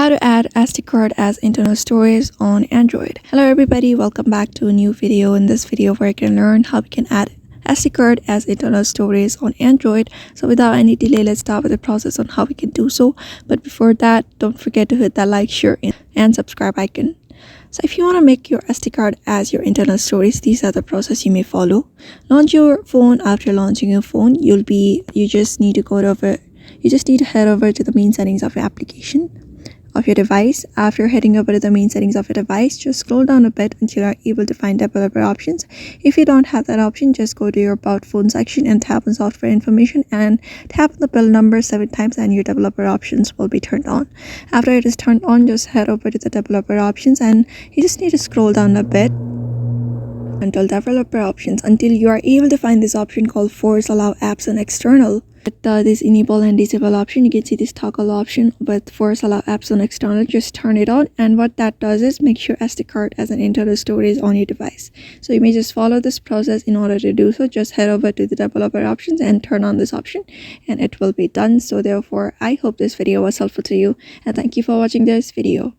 How to add SD card as internal storage on Android. Hello everybody, welcome back to a new video. In this video where you can learn how we can add SD card as internal storage on Android. So without any delay, let's start with the process on how we can do so. But before that, don't forget to hit that like, share and subscribe icon. So if you want to make your SD card as your internal storage, these are the process you may follow. Launch your phone. After launching your phone, you just need to head over to the main settings of your application of your device. After heading over to the main settings of your device, just scroll down a bit until you are able to find developer options. If you don't have that option, just go to your about phone section and tap on software information and tap on the build number 7 times and your developer options will be turned on. After it is turned on, just head over to the developer options and you just need to scroll down a bit until developer options until you are able to find this option called force allow apps on external. With this enable and disable option, you can see this toggle option with force allow apps on external. Just turn it on, and what that does is make your SD card as an internal storage on your device. So you may just follow this process. In order to do so, just head over to the developer options and turn on this option and it will be done. So therefore, I hope this video was helpful to you and thank you for watching this video.